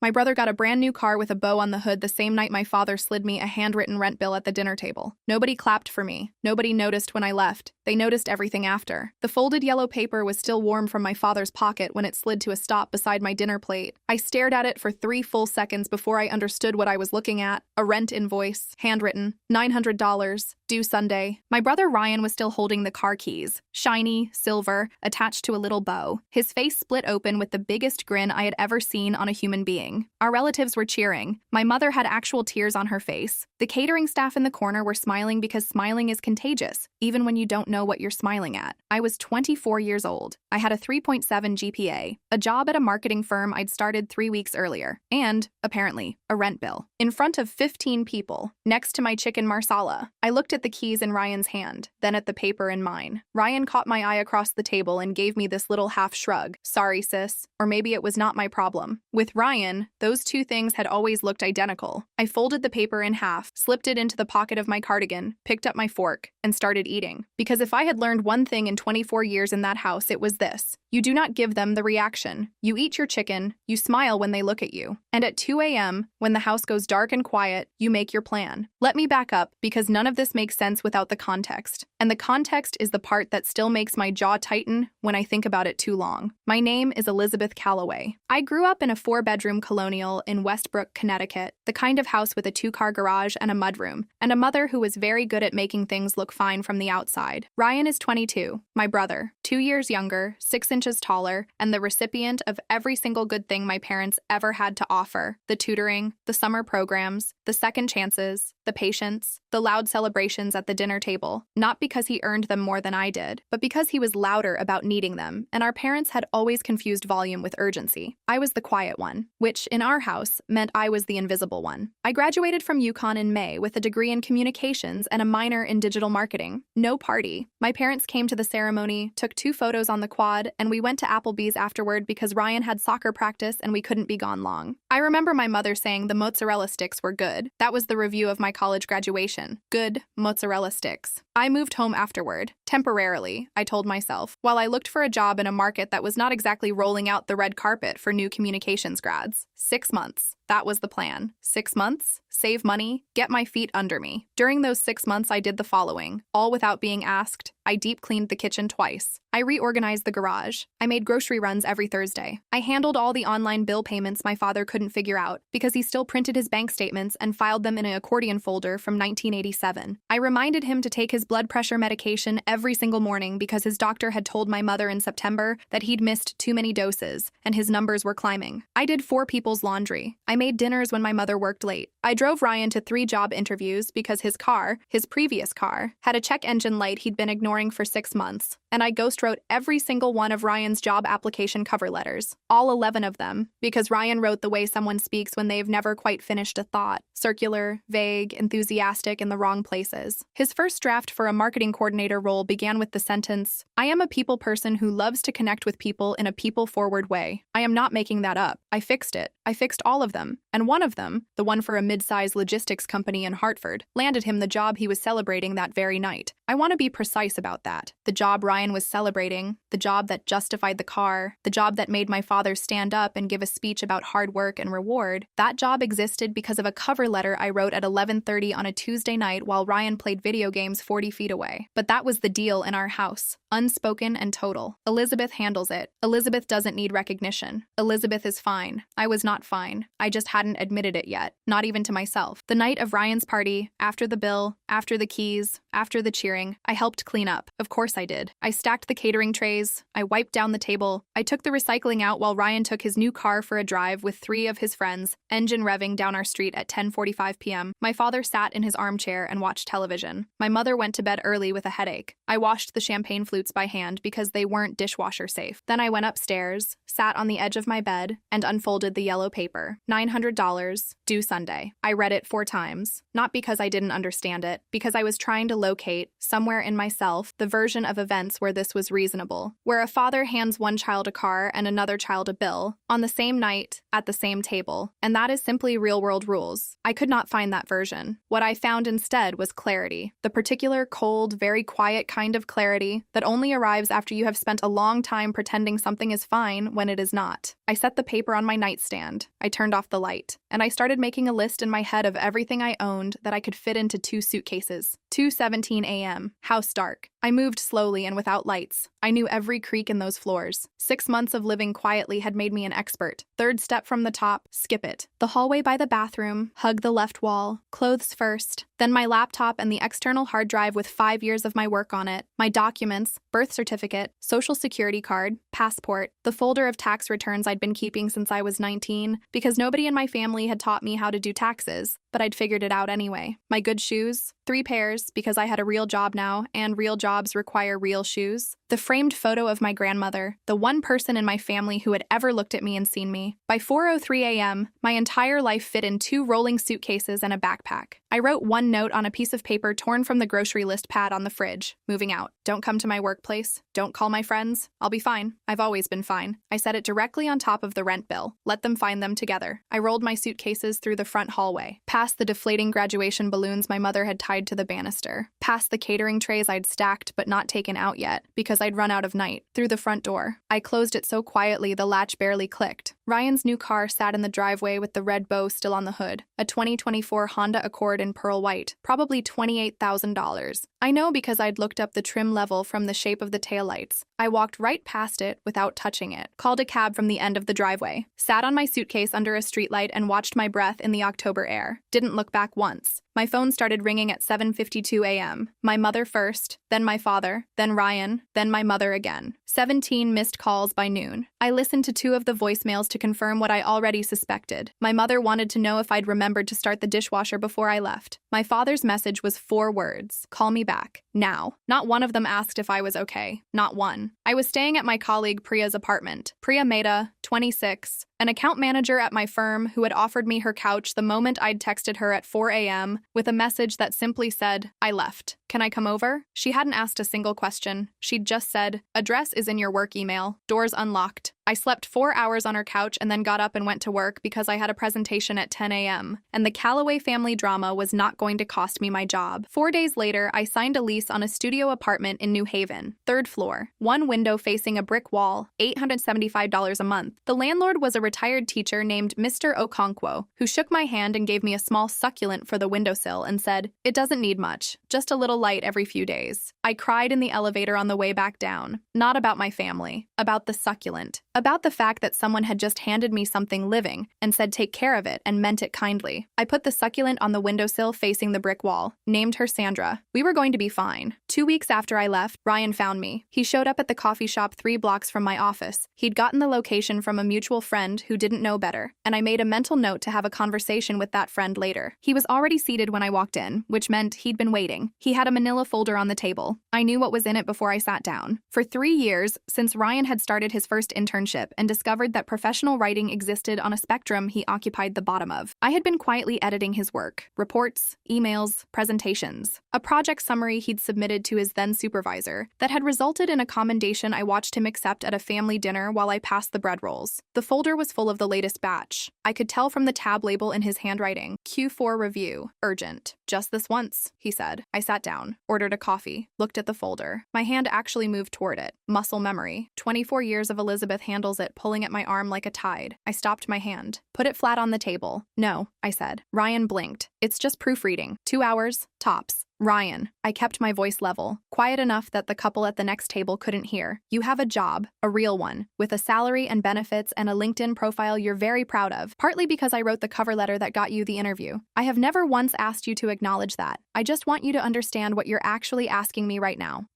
My brother got a brand new car with a bow on the hood the same night my father slid me a handwritten rent bill at the dinner table. Nobody clapped for me. Nobody noticed when I left. They noticed everything after. The folded yellow paper was still warm from my father's pocket when it slid to a stop beside my dinner plate. I stared at it for 3 full seconds before I understood what I was looking at. A rent invoice, handwritten, $900, due Sunday. My brother Ryan was still holding the car keys, shiny, silver, attached to a little bow. His face split open with the biggest grin I had ever seen on a human being. Our relatives were cheering. My mother had actual tears on her face. The catering staff in the corner were smiling because smiling is contagious, even when you don't know what you're smiling at. I was 24 years old. I had a 3.7 GPA, a job at a marketing firm I'd started 3 weeks earlier, and, apparently, a rent bill. In front of 15 people, next to my chicken marsala. I looked at the keys in Ryan's hand, then at the paper in mine. Ryan caught my eye across the table and gave me this little half shrug. Sorry, sis. Or maybe it was not my problem. With Ryan, those two things had always looked identical. I folded the paper in half, slipped it into the pocket of my cardigan, picked up my fork, and started eating. Because if I had learned one thing in 24 years in that house, it was this. You do not give them the reaction. You eat your chicken, you smile when they look at you. And at 2 a.m., when the house goes dark and quiet, you make your plan. Let me back up, because none of this makes sense without the context. And the context is the part that still makes my jaw tighten when I think about it too long. My name is Elizabeth Calloway. I grew up in a 4-bedroom colonial in Westbrook, Connecticut, the kind of house with a 2-car garage and a mudroom, and a mother who was very good at making things look fine from the outside. Ryan is 22, my brother, 2 years younger, 6 inches taller, and the recipient of every single good thing my parents ever had to offer: the tutoring, the summer programs, the second chances, the patience, the loud celebrations at the dinner table, not because he earned them more than I did, but because he was louder about needing them, and our parents had always confused volume with urgency. I was the quiet one, which, in our house, meant I was the invisible one. I graduated from UConn in May with a degree in communications and a minor in digital marketing. No party. My parents came to the ceremony, took 2 photos on the quad, and we went to Applebee's afterward because Ryan had soccer practice and we couldn't be gone long. I remember my mother saying the mozzarella sticks were good. That was the review of my college graduation. Good mozzarella sticks. I moved home afterward. Temporarily, I told myself, while I looked for a job in a market that was not exactly rolling out the red carpet for new communications grads. 6 months. That was the plan. 6 months, save money, get my feet under me. During those 6 months, I did the following, all without being asked. I deep cleaned the kitchen twice. I reorganized the garage. I made grocery runs every Thursday. I handled all the online bill payments my father couldn't figure out because he still printed his bank statements and filed them in an accordion folder from 1987. I reminded him to take his blood pressure medication every single morning because his doctor had told my mother in September that he'd missed too many doses and his numbers were climbing. I did 4 people's laundry. I made dinners when my mother worked late. I drove Ryan to 3 job interviews because his car, his previous car, had a check engine light he'd been ignoring for 6 months, and I ghost wrote every single one of Ryan's job application cover letters, all 11 of them, because Ryan wrote the way someone speaks when they've never quite finished a thought, circular, vague, enthusiastic in the wrong places. His first draft for a marketing coordinator role began with the sentence, "I am a people person who loves to connect with people in a people-forward way." I am not making that up. I fixed it. I fixed all of them, and one of them, the one for a mid-size logistics company in Hartford, landed him the job he was celebrating that very night. I want to be precise about that. The job Ryan was celebrating, the job that justified the car, the job that made my father stand up and give a speech about hard work and reward, that job existed because of a cover letter I wrote at 11:30 on a Tuesday night while Ryan played video games 40 feet away. But that was the deal in our house. Unspoken and total. Elizabeth handles it. Elizabeth doesn't need recognition. Elizabeth is fine. I was not fine. I just hadn't admitted it yet. Not even to myself. The night of Ryan's party, after the bill, after the keys, after the cheering, I helped clean up. Of course I did. I stacked the catering trays. I wiped down the table. I took the recycling out while Ryan took his new car for a drive with 3 of his friends, engine revving down our street at 10:45 p.m. My father sat in his armchair and watched television. My mother went to bed early with a headache. I washed the champagne flutes by hand because they weren't dishwasher safe. Then I went upstairs, sat on the edge of my bed, and unfolded the yellow paper. $900, due Sunday. I read it 4 times. Not because I didn't understand it, because I was trying to locate, somewhere in myself, the version of events where this was reasonable, where a father hands one child a car and another child a bill, on the same night, at the same table, and that is simply real-world rules. I could not find that version. What I found instead was clarity, the particular cold, very quiet kind of clarity that only arrives after you have spent a long time pretending something is fine when it is not. I set the paper on my nightstand, I turned off the light, and I started making a list in my head of everything I owned that I could fit into 2 suitcases. 2:17 a.m. House dark. I moved slowly and without lights. I knew every creak in those floors. 6 months of living quietly had made me an expert. Third step from the top, skip it. The hallway by the bathroom, hug the left wall, clothes first, then my laptop and the external hard drive with 5 years of my work on it, my documents, birth certificate, social security card, passport, the folder of tax returns I'd been keeping since I was 19, because nobody in my family had taught me how to do taxes, but I'd figured it out anyway. My good shoes, 3 pairs, because I had a real job now, and real jobs require real shoes. The framed photo of my grandmother, the one person in my family who had ever looked at me and seen me. By 4:03 a.m., my entire life fit in 2 rolling suitcases and a backpack. I wrote one note on a piece of paper torn from the grocery list pad on the fridge. Moving out. Don't come to my workplace. Don't call my friends. I'll be fine. I've always been fine. I set it directly on top of the rent bill. Let them find them together. I rolled my suitcases through the front hallway, past the deflating graduation balloons my mother had tied to the banister, past the catering trays I'd stacked but not taken out yet, because I'd run out of night, through the front door. I closed it so quietly the latch barely clicked. Ryan's new car sat in the driveway with the red bow still on the hood, a 2024 Honda Accord in pearl white, probably $28,000. I know because I'd looked up the trim level from the shape of the taillights. I walked right past it without touching it, called a cab from the end of the driveway, sat on my suitcase under a streetlight and watched my breath in the October air. Didn't look back once. My phone started ringing at 7:52 a.m. My mother first, then my father, then Ryan, then my mother again. 17 missed calls by noon. I listened to 2 of the voicemails to confirm what I already suspected. My mother wanted to know if I'd remembered to start the dishwasher before I left. My father's message was 4 words. Call me back. Now. Not one of them asked if I was okay. Not one. I was staying at my colleague Priya's apartment. Priya Mehta, 26, an account manager at my firm who had offered me her couch the moment I'd texted her at 4 a.m. with a message that simply said, I left. Can I come over? She hadn't asked a single question. She'd just said, address is in your work email. Doors unlocked. I slept 4 hours on her couch and then got up and went to work because I had a presentation at 10 a.m. And the Calloway family drama was not going to cost me my job. 4 days later, I signed a lease on a studio apartment in New Haven, 3rd floor, 1 window facing a brick wall, $875 a month. The landlord was a retired teacher named Mr. Okonkwo, who shook my hand and gave me a small succulent for the windowsill and said, it doesn't need much, just a little light every few days. I cried in the elevator on the way back down, not about my family, about the succulent. About the fact that someone had just handed me something living and said take care of it and meant it kindly. I put the succulent on the windowsill facing the brick wall, named her Sandra. We were going to be fine. 2 weeks after I left, Ryan found me. He showed up at the coffee shop 3 blocks from my office. He'd gotten the location from a mutual friend who didn't know better, and I made a mental note to have a conversation with that friend later. He was already seated when I walked in, which meant he'd been waiting. He had a manila folder on the table. I knew what was in it before I sat down. For 3 years, since Ryan had started his first internship and discovered that professional writing existed on a spectrum he occupied the bottom of, I had been quietly editing his work, reports, emails, presentations, a project summary he'd submitted to his then supervisor that had resulted in a commendation I watched him accept at a family dinner while I passed the bread rolls. The folder was full of the latest batch. I could tell from the tab label in his handwriting, Q4 review, urgent. Just this once, he said. I sat down, ordered a coffee, looked at the folder. My hand actually moved toward it. Muscle memory. 24 years of Elizabeth handles it, pulling at my arm like a tide. I stopped my hand. Put it flat on the table. No, I said. Ryan blinked. It's just proofreading. 2 hours, tops. Ryan, I kept my voice level, quiet enough that the couple at the next table couldn't hear. You have a job, a real one, with a salary and benefits and a LinkedIn profile you're very proud of, partly because I wrote the cover letter that got you the interview. I have never once asked you to acknowledge that. I just want you to understand what you're actually asking me right now.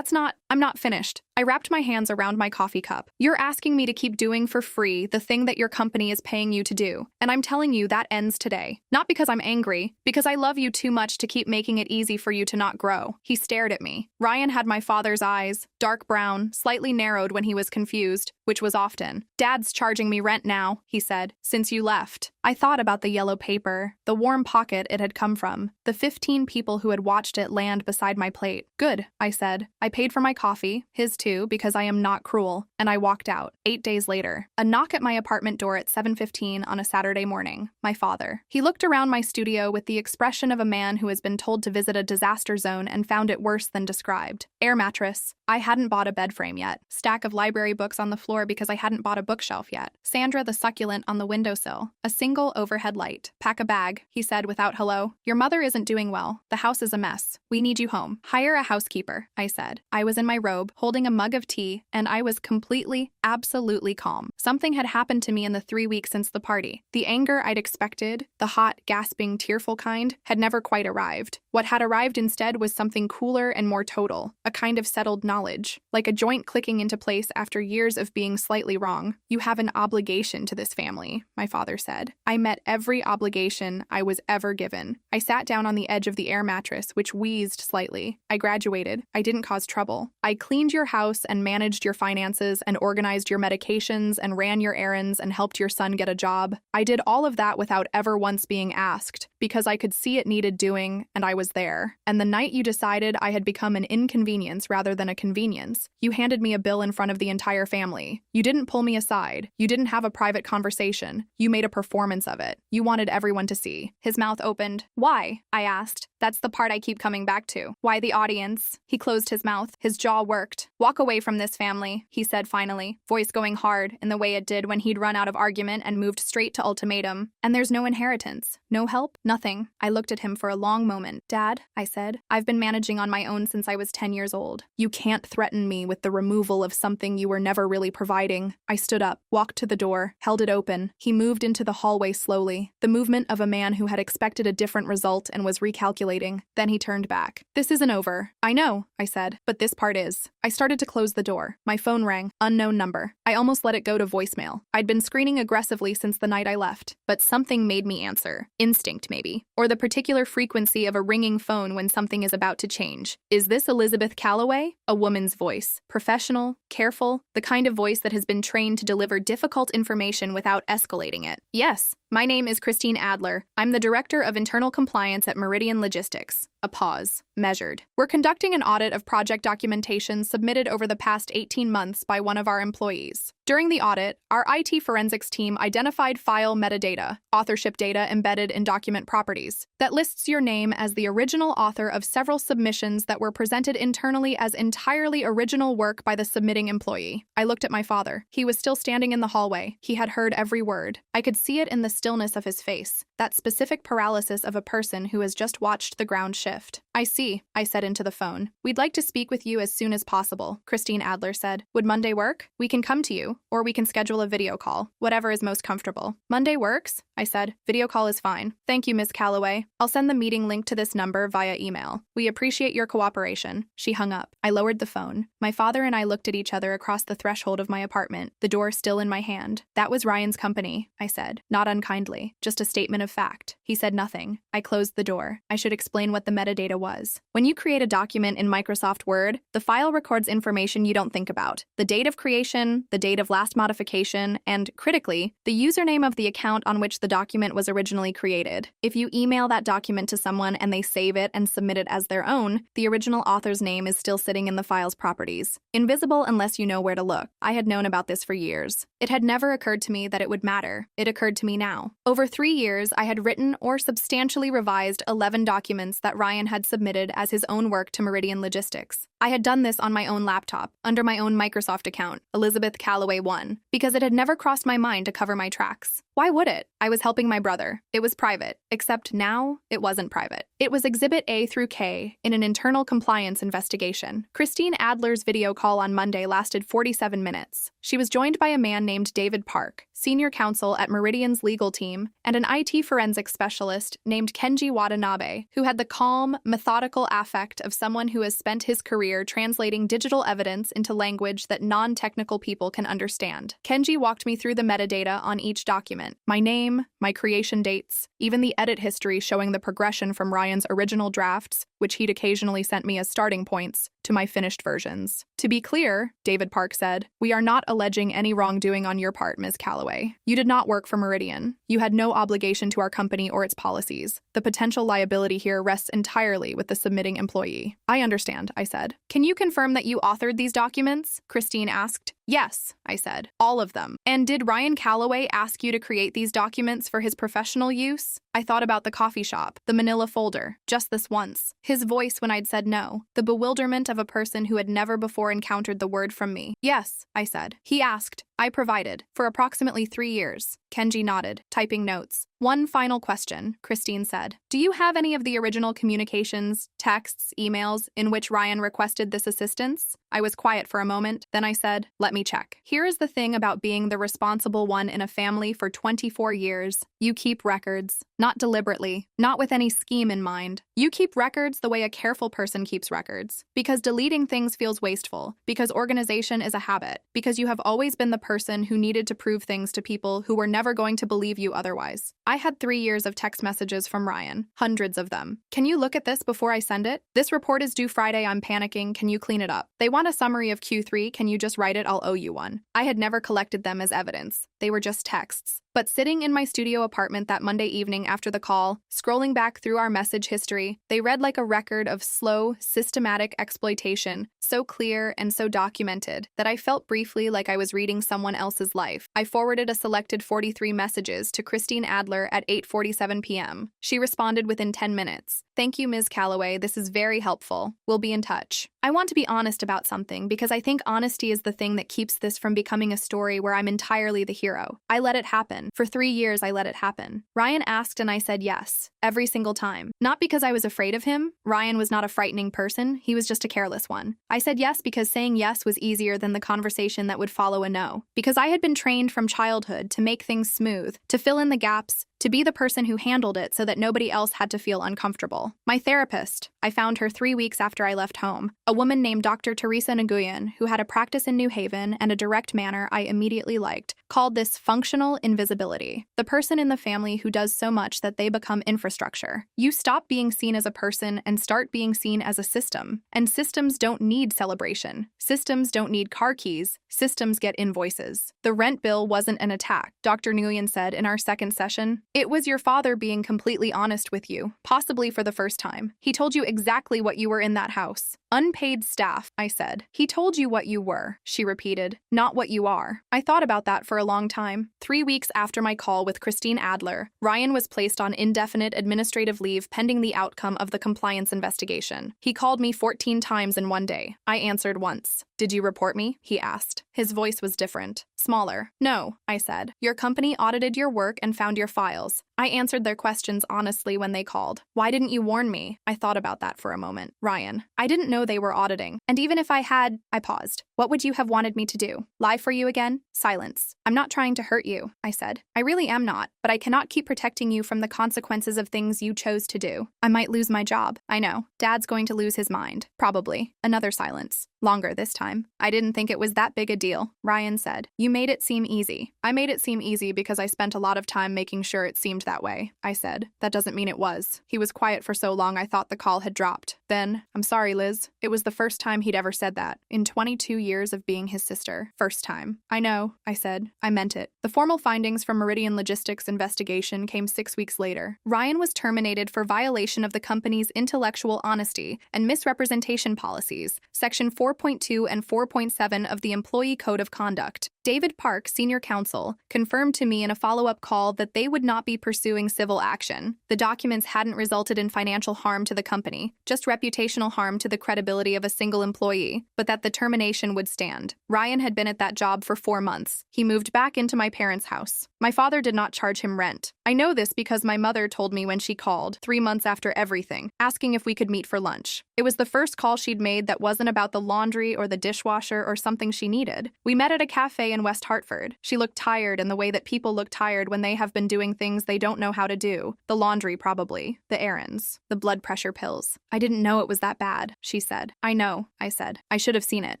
I'm not finished. I wrapped my hands around my coffee cup. You're asking me to keep doing for free the thing that your company is paying you to do, and I'm telling you that ends today. Not because I'm angry, because I love you too much to keep making it easy for you to not grow. He stared at me. Ryan had my father's eyes, dark brown, slightly narrowed when he was confused, which was often. Dad's charging me rent now, he said, since you left. I thought about the yellow paper, the warm pocket it had come from, the 15 people who had watched it land beside my plate. Good, I said. I paid for my coffee, his too, because I am not cruel, and I walked out. 8 days later, a knock at my apartment door at 7:15 on a Saturday morning. My father. He looked around my studio with the expression of a man who has been told to visit a disaster zone and found it worse than described. Air mattress. I hadn't bought a bed frame yet. Stack of library books on the floor because I hadn't bought a bookshelf yet. Sandra the succulent on the windowsill. A single overhead light. Pack a bag, he said without hello. Your mother isn't doing well. The house is a mess. We need you home. Hire a housekeeper, I said. I was in my robe, holding a mug of tea, and I was completely, absolutely calm. Something had happened to me in the 3 weeks since the party. The anger I'd expected, the hot, gasping, tearful kind, had never quite arrived. What had arrived instead was something cooler and more total, a kind of settled knowledge, like a joint clicking into place after years of being slightly wrong. You have an obligation to this family, my father said. I met every obligation I was ever given. I sat down on the edge of the air mattress, which wheezed slightly. I graduated. I didn't cause trouble. I cleaned your house and managed your finances and organized your medications and ran your errands and helped your son get a job. I did all of that without ever once being asked, because I could see it needed doing, and I was there. And the night you decided I had become an inconvenience rather than a convenience, you handed me a bill in front of the entire family. You didn't pull me aside. You didn't have a private conversation. You made a performance of it. You wanted everyone to see. His mouth opened. Why? I asked. That's the part I keep coming back to. Why the audience? He closed his mouth. His jaw worked. Walk away from this family, he said finally, voice going hard in the way it did when he'd run out of argument and moved straight to ultimatum. And there's no inheritance. No help? Nothing. I looked at him for a long moment. Dad, I said, I've been managing on my own since I was 10 years old. You can't threaten me with the removal of something you were never really providing. I stood up, walked to the door, held it open. He moved into the hallway slowly, the movement of a man who had expected a different result and was recalculating. Then he turned back. This isn't over. I know, I said, but this part is. I started to close the door. My phone rang. Unknown number. I almost let it go to voicemail. I'd been screening aggressively since the night I left, but something made me answer. Instinct, maybe. Or the particular frequency of a ringing phone when something is about to change. Is this Elizabeth Calloway? A woman's voice. Professional, careful, the kind of voice that has been trained to deliver difficult information without escalating it. Yes. My name is Christine Adler. I'm the Director of Internal Compliance at Meridian Logistics. A pause. Measured. We're conducting an audit of project documentation submitted over the past 18 months by one of our employees. During the audit, our IT forensics team identified file metadata, authorship data embedded in document properties, that lists your name as the original author of several submissions that were presented internally as entirely original work by the submitting employee. I looked at my father. He was still standing in the hallway. He had heard every word. I could see it in the stillness of his face, that specific paralysis of a person who has just watched the ground shift. I see, I said into the phone. We'd like to speak with you as soon as possible, Christine Adler said. Would Monday work? We can come to you, or we can schedule a video call, whatever is most comfortable. Monday works, I said. Video call is fine. Thank you, Ms. Calloway. I'll send the meeting link to this number via email. We appreciate your cooperation. She hung up. I lowered the phone. My father and I looked at each other across the threshold of my apartment, the door still in my hand. That was Ryan's company, I said, not unkindly, just a statement of fact. He said nothing. I closed the door. I should explain what the metadata was. When you create a document in Microsoft Word, the file records information you don't think about. The date of creation, the date of last modification, and, critically, the username of the account on which the document was originally created. If you email that document to someone and they save it and submit it as their own, the original author's name is still sitting in the file's properties. Invisible unless you know where to look. I had known about this for years. It had never occurred to me that it would matter. It occurred to me now. Over 3 years, I had written or substantially revised 11 documents that Ryan had submitted as his own work to Meridian Logistics. I had done this on my own laptop, under my own Microsoft account, Elizabeth Calloway 1, because it had never crossed my mind to cover my tracks. Why would it? I was helping my brother. It was private, except now it wasn't private. It was Exhibit A through K in an internal compliance investigation. Christine Adler's video call on Monday lasted 47 minutes. She was joined by a man named David Park, senior counsel at Meridian's legal team, and an IT forensics specialist named Kenji Watanabe, who had the calm, methodical affect of someone who has spent his career translating digital evidence into language that non-technical people can understand. Kenji walked me through the metadata on each document. My name, my creation dates, even the edit history showing the progression from Ryan's original drafts, which he'd occasionally sent me as starting points, to my finished versions. To be clear, David Park said, we are not alleging any wrongdoing on your part, Ms. Calloway. You did not work for Meridian. You had no obligation to our company or its policies. The potential liability here rests entirely with the submitting employee. I understand, I said. Can you confirm that you authored these documents? Christine asked. Yes, I said. All of them. And did Ryan Calloway ask you to create these documents for his professional use? I thought about the coffee shop, the manila folder, just this once. His voice when I'd said no. The bewilderment of a person who had never before encountered the word from me. Yes, I said. He asked. I provided. For approximately 3 years. Kenji nodded, typing notes. One final question, Christine said. Do you have any of the original communications, texts, emails, in which Ryan requested this assistance? I was quiet for a moment, then I said, let me check. Here is the thing about being the responsible one in a family for 24 years. You keep records. Not deliberately, not with any scheme in mind. You keep records the way a careful person keeps records. Because deleting things feels wasteful. Because organization is a habit. Because you have always been the person who needed to prove things to people who were never going to believe you otherwise. I had 3 years of text messages from Ryan, hundreds of them. Can you look at this before I send it? This report is due Friday, I'm panicking, can you clean it up? They want a summary of Q3, can you just write it, I'll owe you one. I had never collected them as evidence. They were just texts. But sitting in my studio apartment that Monday evening after the call, scrolling back through our message history, they read like a record of slow, systematic exploitation, so clear and so documented that I felt briefly like I was reading someone else's life. I forwarded a selected 43 messages to Christine Adler at 8:47 p.m. She responded within 10 minutes. Thank you, Ms. Calloway. This is very helpful. We'll be in touch. I want to be honest about something because I think honesty is the thing that keeps this from becoming a story where I'm entirely the hero. I let it happen. For 3 years, I let it happen. Ryan asked and I said yes, every single time. Not because I was afraid of him. Ryan was not a frightening person. He was just a careless one. I said yes because saying yes was easier than the conversation that would follow a no. Because I had been trained from childhood to make things smooth, to fill in the gaps, to be the person who handled it so that nobody else had to feel uncomfortable. My therapist, I found her 3 weeks after I left home, a woman named Dr. Teresa Nguyen, who had a practice in New Haven and a direct manner I immediately liked, called this functional invisibility. The person in the family who does so much that they become infrastructure. You stop being seen as a person and start being seen as a system. And systems don't need celebration. Systems don't need car keys. Systems get invoices. The rent bill wasn't an attack, Dr. Nguyen said in our second session. It was your father being completely honest with you, possibly for the first time. He told you exactly what you were in that house. Unpaid staff, I said. He told you what you were, she repeated, not what you are. I thought about that for a long time. 3 weeks after my call with Christine Adler, Ryan was placed on indefinite administrative leave pending the outcome of the compliance investigation. He called me 14 times in one day. I answered once. Did you report me? He asked. His voice was different, smaller. No, I said. Your company audited your work and found your files. I answered their questions honestly when they called. Why didn't you warn me? I thought about that for a moment. Ryan, I didn't know they were auditing. And even if I had, I paused. What would you have wanted me to do? Lie for you again? Silence. I'm not trying to hurt you, I said. I really am not, but I cannot keep protecting you from the consequences of things you chose to do. I might lose my job. I know. Dad's going to lose his mind. Probably. Another silence. Longer this time. I didn't think it was that big a deal, Ryan said. You made it seem easy. I made it seem easy because I spent a lot of time making sure it seemed that way, I said. That doesn't mean it was. He was quiet for so long I thought the call had dropped. Then, I'm sorry, Liz. It was the first time he'd ever said that. In 22 years of being his sister. First time. I know, I said. I meant it. The formal findings from Meridian Logistics' investigation came 6 weeks later. Ryan was terminated for violation of the company's intellectual honesty and misrepresentation policies, Section 4.2 and 4.7 of the Employee Code of Conduct. David Park, senior counsel, confirmed to me in a follow-up call that they would not be pursuing civil action. The documents hadn't resulted in financial harm to the company, just reputational harm to the credibility of a single employee, but that the termination would stand. Ryan had been at that job for 4 months. He moved back into my parents' house. My father did not charge him rent. I know this because my mother told me when she called, 3 months after everything, asking if we could meet for lunch. It was the first call she'd made that wasn't about the laundry or the dishwasher or something she needed. We met at a cafe in West Hartford. She looked tired in the way that people look tired when they have been doing things they don't know how to do. The laundry, probably. The errands. The blood pressure pills. I didn't know it was that bad, she said. I know, I said. I should have seen it.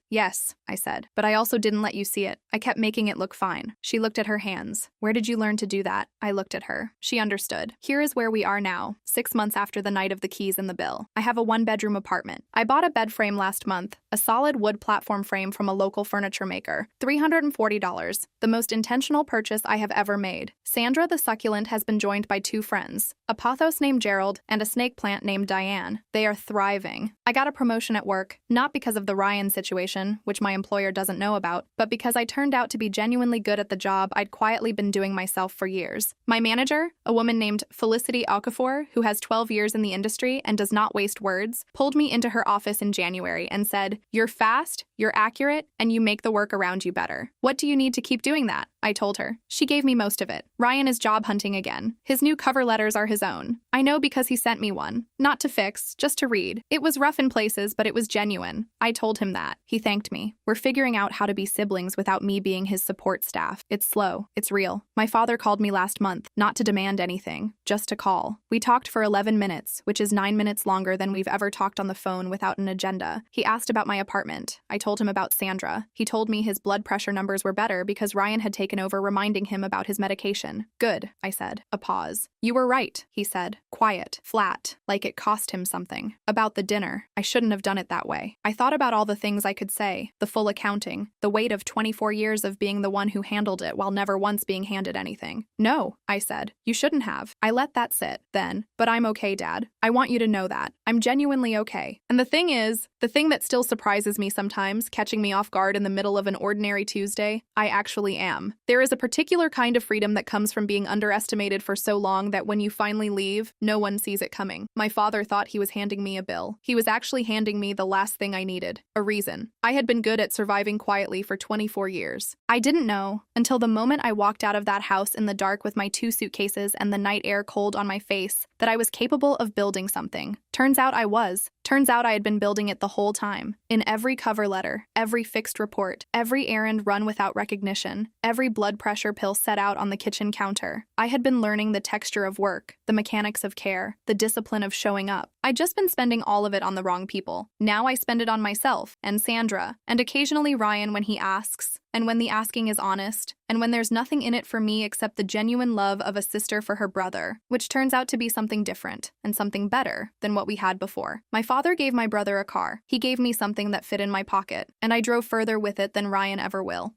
Yes, I said. But I also didn't let you see it. I kept making it look fine. She looked at her hands. Where did you learn to do that? I looked at her. She understood. Here is where we are now, 6 months after the night of the keys and the bill. I have a 1-bedroom apartment. I bought a bed frame last month, a solid wood platform frame from a local furniture maker. $340. The most intentional purchase I have ever made. Sandra the succulent has been joined by 2 friends, a pothos named Gerald and a snake plant named Diane. They are thriving. I got a promotion at work, not because of the Ryan situation, which my employer doesn't know about, but because I turned out to be genuinely good at the job I'd quietly been doing myself for years. My manager, a woman named Felicity Okafor, who has 12 years in the industry and does not waste words, pulled me into her office in January and said, "You're fast, you're accurate, and you make the work around you better. What do you need to keep doing that?" I told her. She gave me most of it. Ryan is job hunting again. His new cover letters are his own. I know because he sent me one. Not to fix, just to read. It was rough in places, but it was genuine. I told him that. He thanked me. We're figuring out how to be siblings without me being his support staff. It's slow. It's real. My father called me last month, not to demand anything, just to call. We talked for 11 minutes, which is 9 minutes longer than we've ever talked on the phone without an agenda. He asked about my apartment. I told him about Sandra. He told me his blood pressure numbers were better because Ryan had taken over reminding him about his medication. Good, I said. A pause. You were right, he said. Quiet, flat, like it cost him something. About the dinner. I shouldn't have done it that way. I thought about all the things I could say, the full accounting, the weight of 24 years of being the one who handled it while never once being handed anything. No, I said. You shouldn't have. I let that sit, then. But I'm okay, Dad. I want you to know that. I'm genuinely okay. And the thing is, the thing that still surprises me sometimes, catching me off guard in the middle of an ordinary Tuesday, I actually am. There is a particular kind of freedom that comes from being underestimated for so long that when you finally leave, no one sees it coming. My father thought he was handing me a bill. He was actually handing me the last thing I needed, a reason. I had been good at surviving quietly for 24 years. I didn't know, until the moment I walked out of that house in the dark with my 2 suitcases and the night air cold on my face, that I was capable of building something. Turns out I was. Turns out I had been building it the whole time. In every cover letter, every fixed report, every errand run without recognition, every blood pressure pill set out on the kitchen counter, I had been learning the texture of work, the mechanics of care, the discipline of showing up. I'd just been spending all of it on the wrong people. Now I spend it on myself, and Sandra, and occasionally Ryan when he asks, and when the asking is honest, and when there's nothing in it for me except the genuine love of a sister for her brother, which turns out to be something different, and something better than what we had before. My father gave my brother a car. He gave me something that fit in my pocket, and I drove further with it than Ryan ever will.